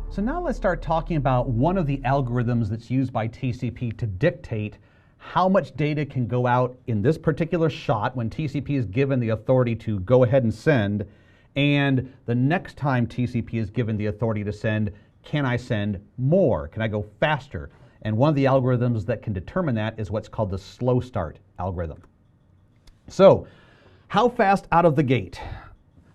So now let's start talking about one of the algorithms that's used by TCP to dictate how much data can go out in this particular shot when TCP is given the authority to go ahead and send, and the next time TCP is given the authority to send, can I send more? Can I go faster? And one of the algorithms that can determine that is what's called the slow start algorithm. So, how fast out of the gate?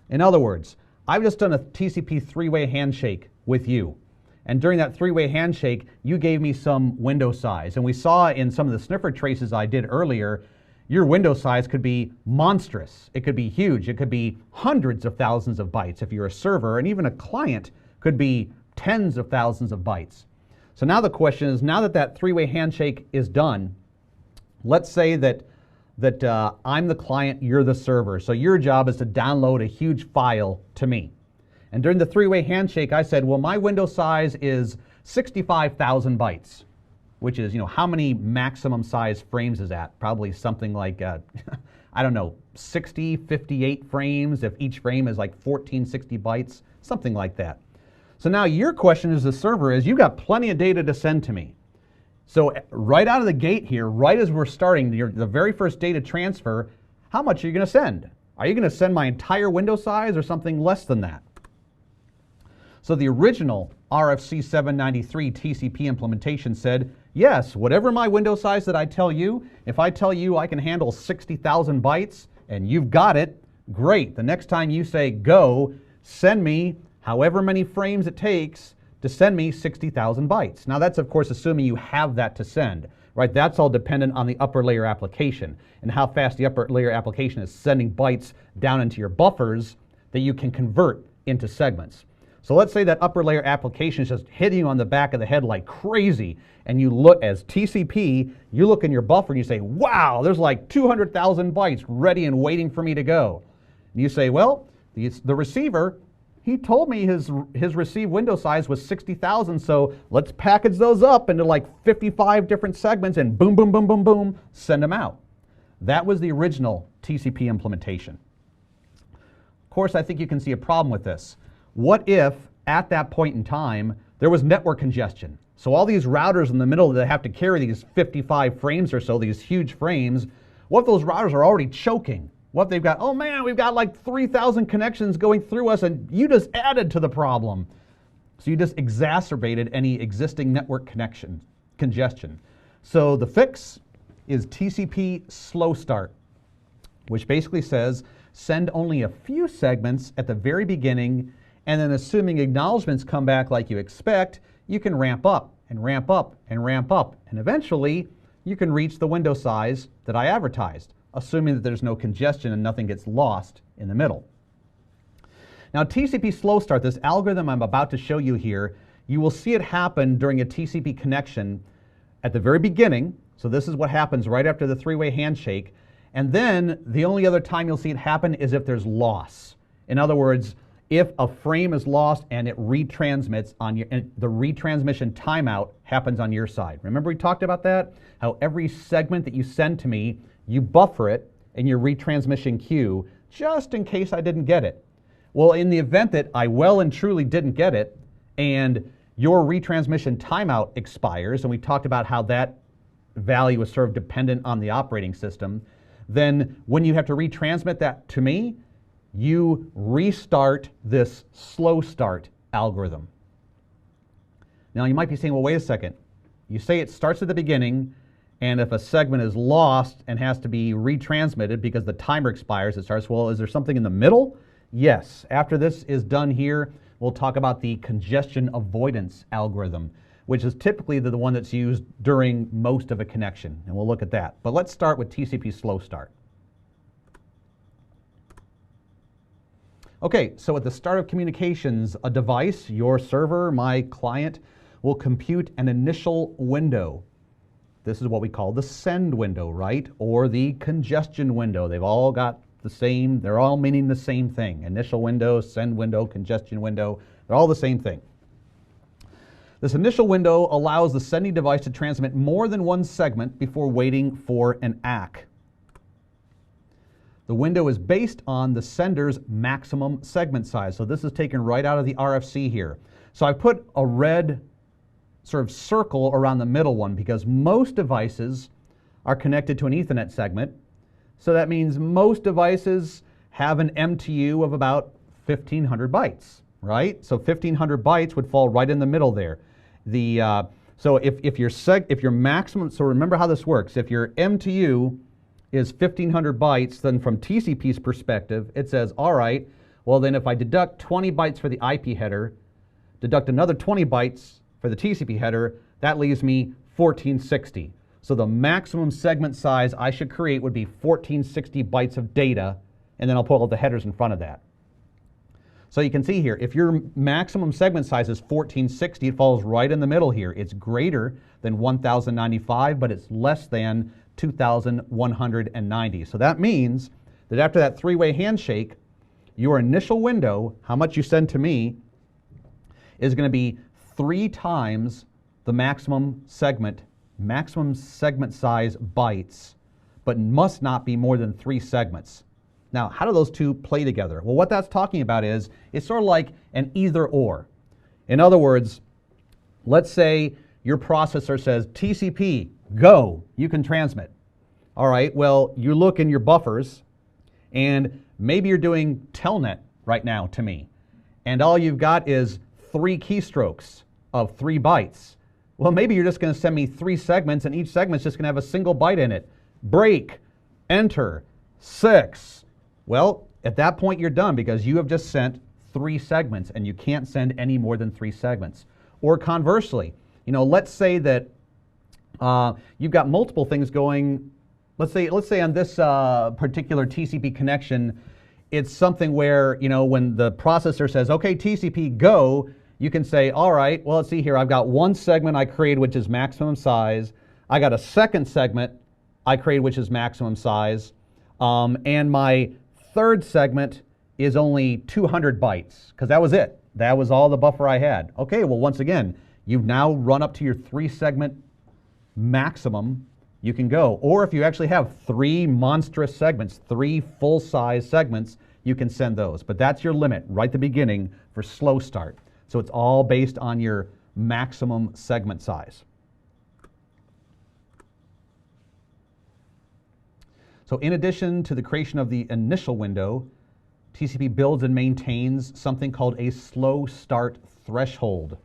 In other words, I've just done a TCP three-way handshake with you. And during that three-way handshake, you gave me some window size. And we saw in some of the sniffer traces I did earlier, your window size could be monstrous. It could be huge. It could be hundreds of thousands of bytes if you're a server, and even a client could be tens of thousands of bytes. So now the question is, now that that three-way handshake is done, let's say that I'm the client, you're the server. So your job is to download a huge file to me. And during the three-way handshake, I said, well, my window size is 65,000 bytes, which is, how many maximum size frames is that? Probably something like, I don't know, 60, 58 frames, if each frame is like 1460 bytes, something like that. So now your question as the server is, you've got plenty of data to send to me. So right out of the gate here, right as we're starting the very first data transfer, how much are you going to send? Are you going to send my entire window size or something less than that? So the original RFC 793 TCP implementation said, yes, whatever my window size that I tell you, if I tell you I can handle 60,000 bytes and you've got it, great. The next time you say go, send me however many frames it takes to send me 60,000 bytes. Now that's of course assuming you have that to send, right? That's all dependent on the upper layer application and how fast the upper layer application is sending bytes down into your buffers that you can convert into segments. So let's say that upper layer application is just hitting you on the back of the head like crazy, and you look as TCP, you look in your buffer and you say, wow, there's like 200,000 bytes ready and waiting for me to go. And you say, well, the receiver, he told me his received window size was 60,000, so let's package those up into like 55 different segments and boom, boom, boom, boom, boom, send them out. That was the original TCP implementation. Of course, I think you can see a problem with this. What if, at that point in time, there was network congestion? So all these routers in the middle that have to carry these 55 frames or so, these huge frames, what if those routers are already choking? What if they've got, oh man, we've got like 3,000 connections going through us and you just added to the problem. So you just exacerbated any existing network congestion. So the fix is TCP slow start, which basically says send only a few segments at the very beginning, and then assuming acknowledgments come back like you expect, you can ramp up and ramp up and ramp up, and eventually you can reach the window size that I advertised, assuming that there's no congestion and nothing gets lost in the middle. Now TCP slow start, this algorithm I'm about to show you here, you will see it happen during a TCP connection at the very beginning. So this is what happens right after the three-way handshake. And then the only other time you'll see it happen is if there's loss. In other words, if a frame is lost and it retransmits on your, and the retransmission timeout happens on your side. Remember we talked about that? How every segment that you send to me, you buffer it in your retransmission queue just in case I didn't get it. Well, in the event that I well and truly didn't get it and your retransmission timeout expires, and we talked about how that value is sort of dependent on the operating system, then when you have to retransmit that to me, you restart this slow start algorithm. Now you might be saying, well, wait a second. You say it starts at the beginning, and if a segment is lost and has to be retransmitted because the timer expires, it starts, well, is there something in the middle? Yes. After this is done here, we'll talk about the congestion avoidance algorithm, which is typically the one that's used during most of a connection, and we'll look at that. But let's start with TCP slow start. Okay, so at the start of communications, a device, your server, my client, will compute an initial window. This is what we call the send window, right? Or the congestion window. They've all got the same, they're all meaning the same thing. Initial window, send window, congestion window, they're all the same thing. This initial window allows the sending device to transmit more than one segment before waiting for an ACK. The window is based on the sender's maximum segment size. So this is taken right out of the RFC here. So I put a red sort of circle around the middle one because most devices are connected to an Ethernet segment. So that means most devices have an MTU of about 1,500 bytes, right? So 1,500 bytes would fall right in the middle there. So if your maximum, so remember how this works. If your MTU is 1,500 bytes, then from TCP's perspective, it says, all right, well then if I deduct 20 bytes for the IP header, deduct another 20 bytes for the TCP header, that leaves me 1460. So the maximum segment size I should create would be 1460 bytes of data, and then I'll put all the headers in front of that. So you can see here, if your maximum segment size is 1460, it falls right in the middle here. It's greater than 1095, but it's less than 2190. So that means that after that three-way handshake, your initial window, how much you send to me, is going to be 3 times the maximum segment size bytes, but must not be more than 3 segments. Now, how do those two play together? Well, what that's talking about is, it's sort of like an either or. In other words, let's say your processor says, TCP, go, you can transmit. All right, well, you look in your buffers, and maybe you're doing telnet right now to me, and all you've got is 3 keystrokes of 3 bytes. Well, maybe you're just going to send me 3 segments, and each segment's just going to have a single byte in it. Break, enter, 6. Well, at that point you're done because you have just sent 3 segments, and you can't send any more than 3 segments. Or conversely, let's say that you've got multiple things going. Let's say on this particular TCP connection, it's something where, when the processor says, okay, TCP, go, you can say, all right, well, let's see here. I've got 1 segment I created, which is maximum size. I got a second segment I created, which is maximum size. And my 3rd segment is only 200 bytes, because that was it. That was all the buffer I had. Okay, well, once again, you've now run up to your 3-segment maximum. You can go. Or if you actually have 3 monstrous segments, 3 full-size segments, you can send those. But that's your limit right at the beginning for slow start. So it's all based on your maximum segment size. So in addition to the creation of the initial window, TCP builds and maintains something called a slow start threshold.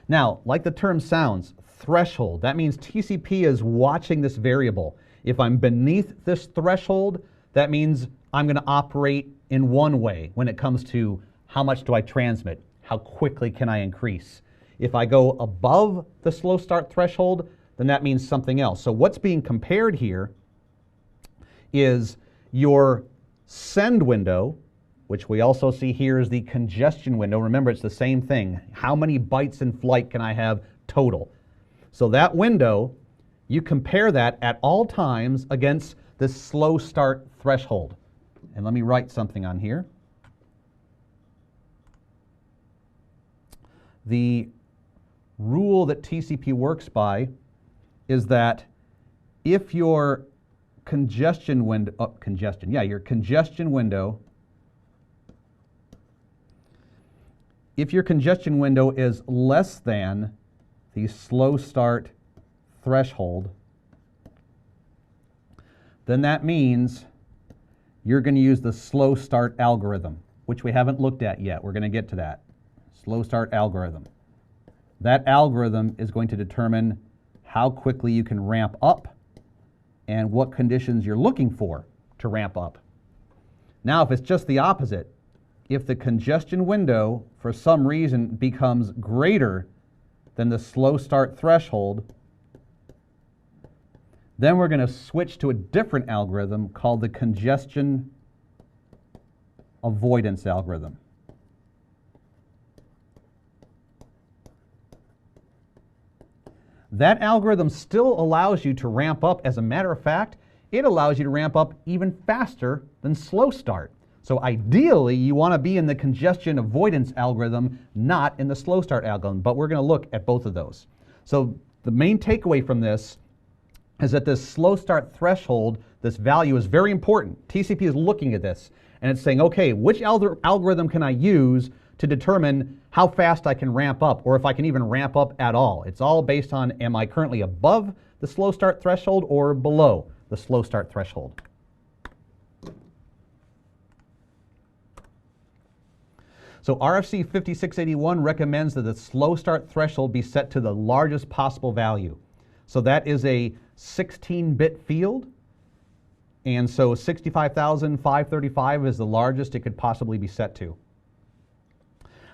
Now, like the term sounds, threshold, that means TCP is watching this variable. If I'm beneath this threshold, that means I'm going to operate in one way when it comes to how much do I transmit, how quickly can I increase. If I go above the slow start threshold, then that means something else. So what's being compared here is your send window, which we also see here is the congestion window. Remember, it's the same thing. How many bytes in flight can I have total? So that window, you compare that at all times against the slow start threshold. And let me write something on here. The rule that TCP works by is that if your congestion window, your congestion window, if your congestion window is less than the slow start threshold, then that means you're going to use the slow start algorithm, which we haven't looked at yet. We're going to get to that. Slow start algorithm. That algorithm is going to determine how quickly you can ramp up and what conditions you're looking for to ramp up. Now, if it's just the opposite, if the congestion window for some reason becomes greater than the slow start threshold, then we're going to switch to a different algorithm called the congestion avoidance algorithm. That algorithm still allows you to ramp up. As a matter of fact, it allows you to ramp up even faster than slow start. So ideally, you want to be in the congestion avoidance algorithm, not in the slow start algorithm. But we're going to look at both of those. So the main takeaway from this is that this slow start threshold This value is very important. TCP is looking at this and it's saying, okay, which algorithm can I use to determine how fast I can ramp up, or if I can even ramp up at all? It's all based on, am I currently above the slow start threshold or below the slow start threshold? So RFC 5681 recommends that the slow start threshold be set to the largest possible value. So that is a 16-bit field. And so 65,535 is the largest it could possibly be set to.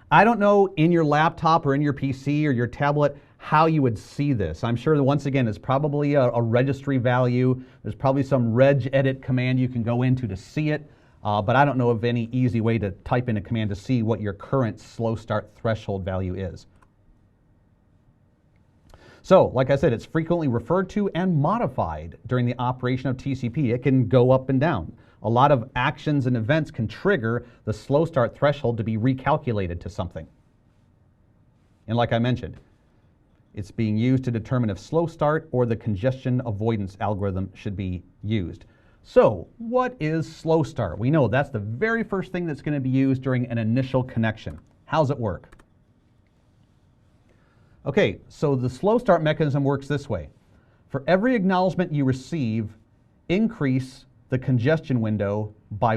I don't know in your laptop or in your PC or your tablet how you would see this. I'm sure that once again it's probably a registry value. There's probably some regedit command you can go into to see it, but I don't know of any easy way to type in a command to see what your current slow start threshold value is. So, like I said, it's frequently referred to and modified during the operation of TCP. It can go up and down. A lot of actions and events can trigger the slow start threshold to be recalculated to something. And like I mentioned, it's being used to determine if slow start or the congestion avoidance algorithm should be used. So, what is slow start? We know that's the very first thing that's going to be used during an initial connection. How's it work? Okay, so the slow start mechanism works this way. For every acknowledgement you receive, increase the congestion window by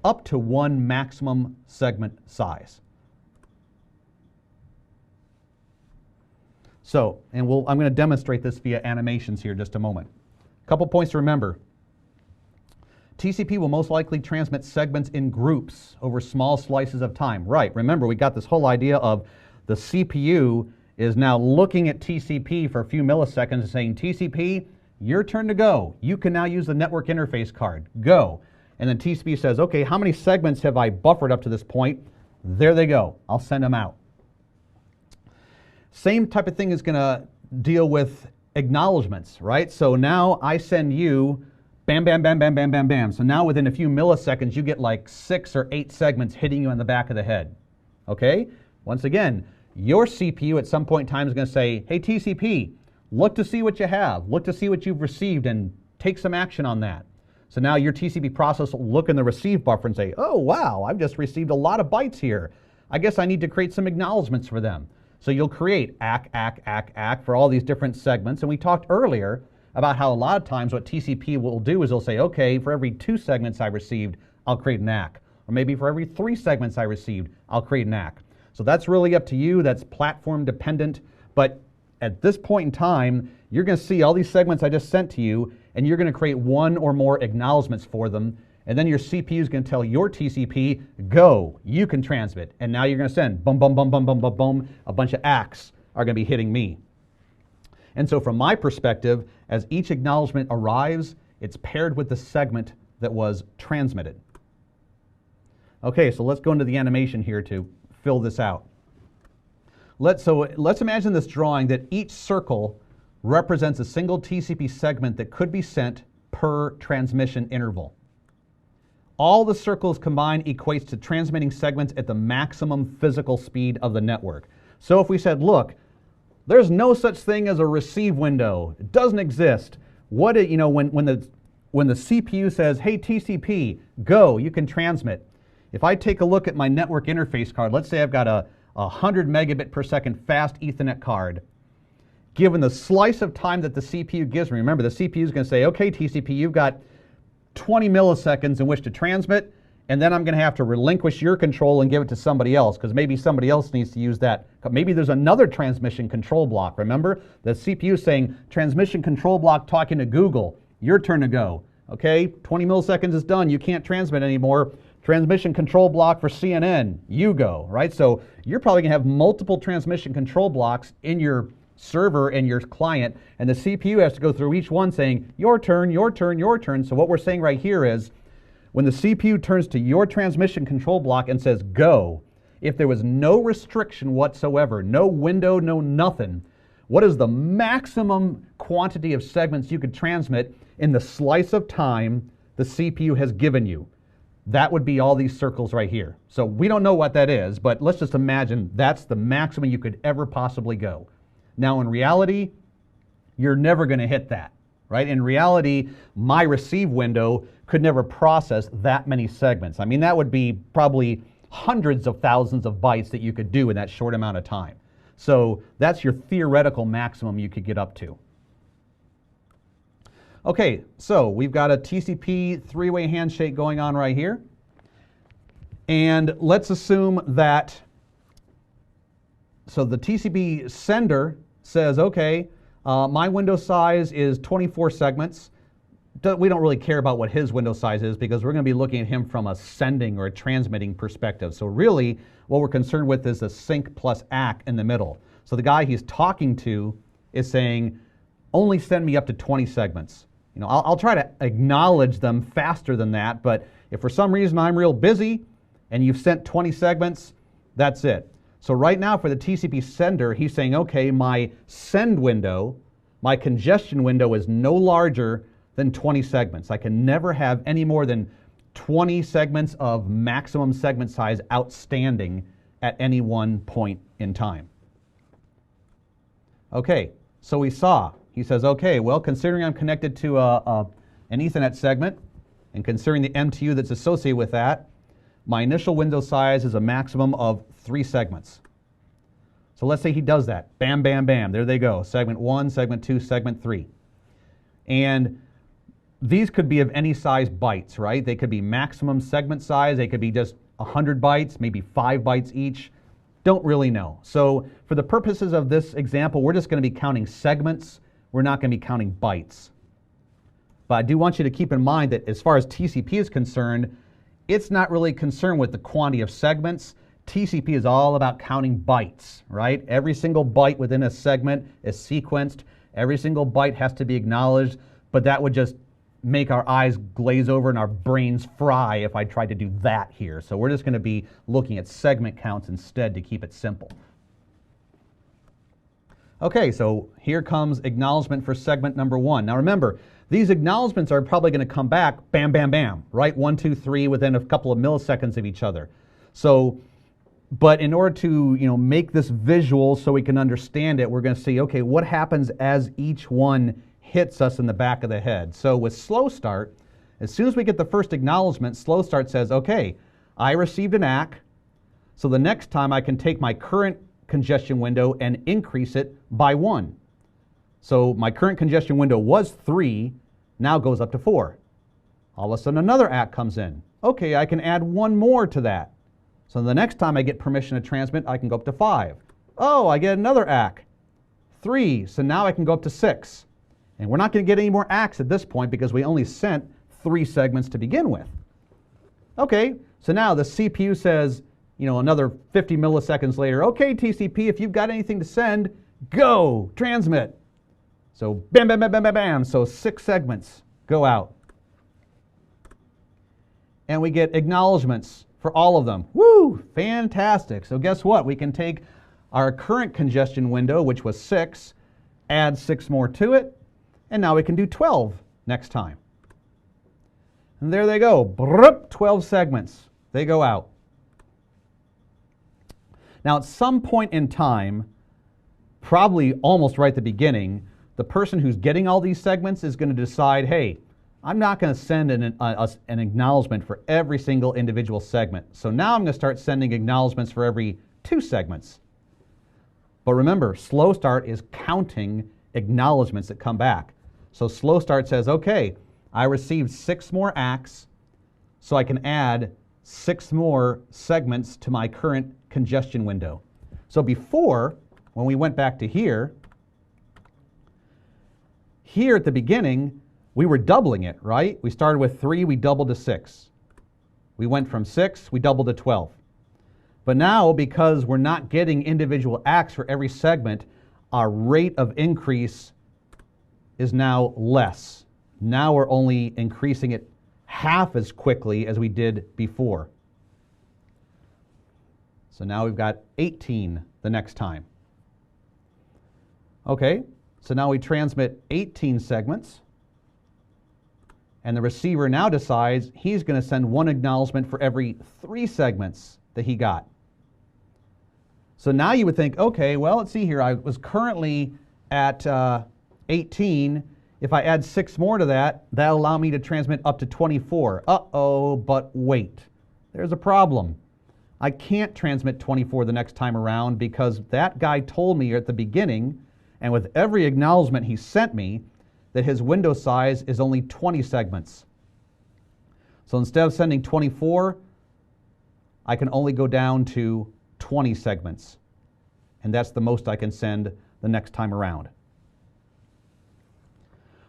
up to one maximum segment size. So, and I'm going to demonstrate this via animations here in just a moment. A couple points to remember. TCP will most likely transmit segments in groups over small slices of time. Right, remember we got this whole idea of the CPU is now looking at TCP for a few milliseconds and saying, TCP, your turn to go. You can now use the network interface card. Go. And then TCP says, okay, how many segments have I buffered up to this point? There they go. I'll send them out. Same type of thing is going to deal with acknowledgments, right? So now I send you bam, bam, bam, bam, bam, bam, bam. So now within a few milliseconds, you get like 6 or 8 segments hitting you on the back of the head. Okay? Once again, your CPU at some point in time is going to say, hey, TCP, look to see what you have. Look to see what you've received and take some action on that. So now your TCP process will look in the receive buffer and say, oh, wow, I've just received a lot of bytes here. I guess I need to create some acknowledgments for them. So you'll create ACK for all these different segments. And we talked earlier about how a lot of times what TCP will do is they'll say, okay, for every 2 segments I received, I'll create an ACK. Or maybe for every 3 segments I received, I'll create an ACK. So that's really up to you. That's platform dependent. But at this point in time, you're going to see all these segments I just sent to you, and you're going to create 1 or more acknowledgments for them. And then your CPU is going to tell your TCP, go, you can transmit. And now you're going to send boom, boom, boom, boom, boom, boom, boom. A bunch of ACKs are going to be hitting me. And so from my perspective, as each acknowledgement arrives, it's paired with the segment that was transmitted. Okay, so let's go into the animation here to fill this out. Let's imagine this drawing that each circle represents a single TCP segment that could be sent per transmission interval. All the circles combined equates to transmitting segments at the maximum physical speed of the network. So if we said, look, there's no such thing as a receive window. It doesn't exist. When the CPU says, hey, TCP, go, you can transmit. If I take a look at my network interface card, let's say I've got a 100 megabit per second fast Ethernet card. Given the slice of time that the CPU gives me, remember the CPU is going to say, okay, TCP, you've got 20 milliseconds in which to transmit, and then I'm going to have to relinquish your control and give it to somebody else, because maybe somebody else needs to use that. Maybe there's another transmission control block. Remember, the CPU is saying, transmission control block talking to Google, your turn to go. Okay, 20 milliseconds is done, you can't transmit anymore. Transmission control block for CNN, you go, right? So you're probably going to have multiple transmission control blocks in your server and your client, and the CPU has to go through each one saying, your turn, your turn, your turn. So what we're saying right here is, when the CPU turns to your transmission control block and says go, if there was no restriction whatsoever, no window, no nothing, what is the maximum quantity of segments you could transmit in the slice of time the CPU has given you? That would be all these circles right here. So we don't know what that is, but let's just imagine that's the maximum you could ever possibly go. Now in reality, you're never going to hit that. right? In reality, my receive window could never process that many segments. I mean, that would be probably hundreds of thousands of bytes that you could do in that short amount of time. So that's your theoretical maximum you could get up to. Okay, so we've got a TCP three-way handshake going on right here. And let's assume that, so the TCP sender says, okay, my window size is 24 segments. We don't really care about what his window size is because we're going to be looking at him from a sending or a transmitting perspective. So really, what we're concerned with is the sync plus ACK in the middle. So the guy he's talking to is saying, only send me up to 20 segments. You know, I'll try to acknowledge them faster than that, but if for some reason I'm real busy and you've sent 20 segments, that's it. So right now for the TCP sender, he's saying, okay, my send window, my congestion window is no larger than 20 segments. I can never have any more than 20 segments of maximum segment size outstanding at any one point in time. Okay, so we saw, he says, okay, well, considering I'm connected to an Ethernet segment and considering the MTU that's associated with that, my initial window size is a maximum of 3 segments. So let's say he does that. Bam, bam, bam. There they go. Segment 1, segment 2, segment 3. And these could be of any size bytes, right? They could be maximum segment size. They could be just 100 bytes, maybe 5 bytes each. Don't really know. So for the purposes of this example, we're just going to be counting segments. We're not going to be counting bytes. But I do want you to keep in mind that as far as TCP is concerned, it's not really concerned with the quantity of segments. TCP is all about counting bytes, right? Every single byte within a segment is sequenced. Every single byte has to be acknowledged, but that would just make our eyes glaze over and our brains fry if I tried to do that here. So we're just going to be looking at segment counts instead to keep it simple. Okay, so here comes acknowledgement for segment number 1. Now remember, these acknowledgements are probably going to come back bam, bam, bam, right? 1, 2, 3 within a couple of milliseconds of each other. So, but in order to, make this visual so we can understand it, we're going to see, okay, what happens as each one hits us in the back of the head. So with slow start, as soon as we get the first acknowledgement, slow start says, okay, I received an ACK, so the next time I can take my current congestion window and increase it by 1. So my current congestion window was 3, now goes up to 4. All of a sudden another ACK comes in. Okay, I can add 1 more to that. So the next time I get permission to transmit, I can go up to 5. Oh, I get another ACK. 3, so now I can go up to 6. And we're not going to get any more ACKs at this point because we only sent 3 segments to begin with. Okay, so now the CPU says, another 50 milliseconds later, okay, TCP, if you've got anything to send, go, transmit. So bam, bam, bam, bam, bam, bam. So 6 segments go out. And we get acknowledgements for all of them. Woo, fantastic. So guess what? We can take our current congestion window, which was 6, add 6 more to it, and now we can do 12 next time. And there they go, 12 segments. They go out. Now at some point in time, probably almost right at the beginning, the person who's getting all these segments is going to decide, hey, I'm not going to send an acknowledgement for every single individual segment. So now I'm going to start sending acknowledgements for every 2 segments. But remember, slow start is counting acknowledgements that come back. So slow start says, okay, I received 6 more ACKs, so I can add 6 more segments to my current congestion window. So before, when we went back to here at the beginning, we were doubling it, right? We started with 3, we doubled to 6. We went from 6, we doubled to 12. But now, because we're not getting individual ACKs for every segment, our rate of increase is now less. Now we're only increasing it half as quickly as we did before. So now we've got 18 the next time. Okay, so now we transmit 18 segments. And the receiver now decides he's going to send 1 acknowledgement for every 3 segments that he got. So now you would think, okay, well, let's see here. I was currently at 18. If I add 6 more to that, that'll allow me to transmit up to 24. Uh-oh, but wait. There's a problem. I can't transmit 24 the next time around because that guy told me at the beginning, and with every acknowledgement he sent me, that his window size is only 20 segments. So instead of sending 24, I can only go down to 20 segments. And that's the most I can send the next time around.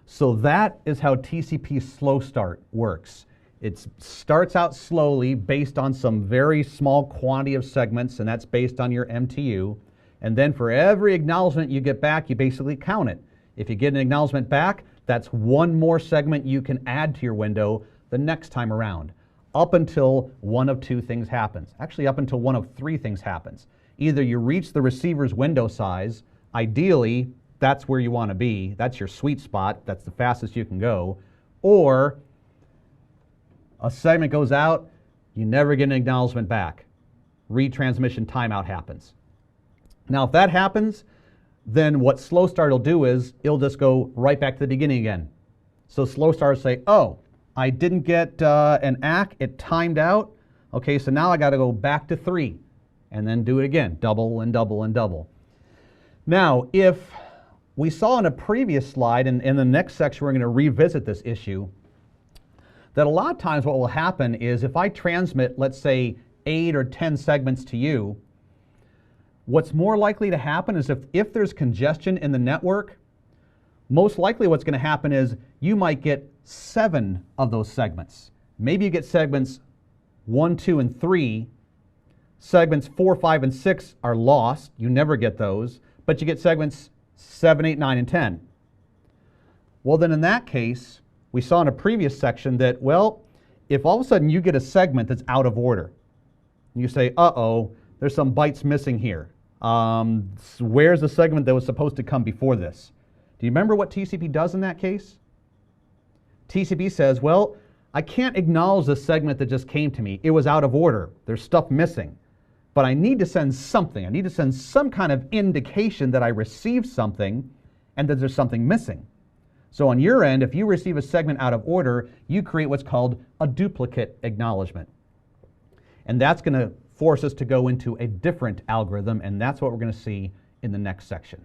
So that is how TCP slow start works. It starts out slowly based on some very small quantity of segments, and that's based on your MTU. And then for every acknowledgement you get back, you basically count it. If you get an acknowledgement back, that's one more segment you can add to your window the next time around, up until one of 2 things happens. Actually, up until one of 3 things happens. Either you reach the receiver's window size, ideally, that's where you want to be, that's your sweet spot, that's the fastest you can go, or a segment goes out, you never get an acknowledgement back. Retransmission timeout happens. Now, if that happens, then what slow start will do is it'll just go right back to the beginning again. So slow start will say, oh, I didn't get an ACK, it timed out. Okay, so now I got to go back to 3 and then do it again, double and double and double. Now, if we saw in a previous slide, and in the next section we're going to revisit this issue, that a lot of times what will happen is if I transmit, let's say, 8 or 10 segments to you, what's more likely to happen is if there's congestion in the network, most likely what's going to happen is you might get 7 of those segments. Maybe you get segments 1, 2, and 3. Segments 4, 5, and 6 are lost. You never get those. But you get segments 7, 8, 9, and 10. Well, then in that case, we saw in a previous section that, well, if all of a sudden you get a segment that's out of order, and you say, uh-oh, there's some bytes missing here. Where's the segment that was supposed to come before this? Do you remember what TCP does in that case? TCP says, well, I can't acknowledge the segment that just came to me. It was out of order. There's stuff missing. But I need to send something. I need to send some kind of indication that I received something and that there's something missing. So on your end, if you receive a segment out of order, you create what's called a duplicate acknowledgement. And that's going to force us to go into a different algorithm, and that's what we're going to see in the next section.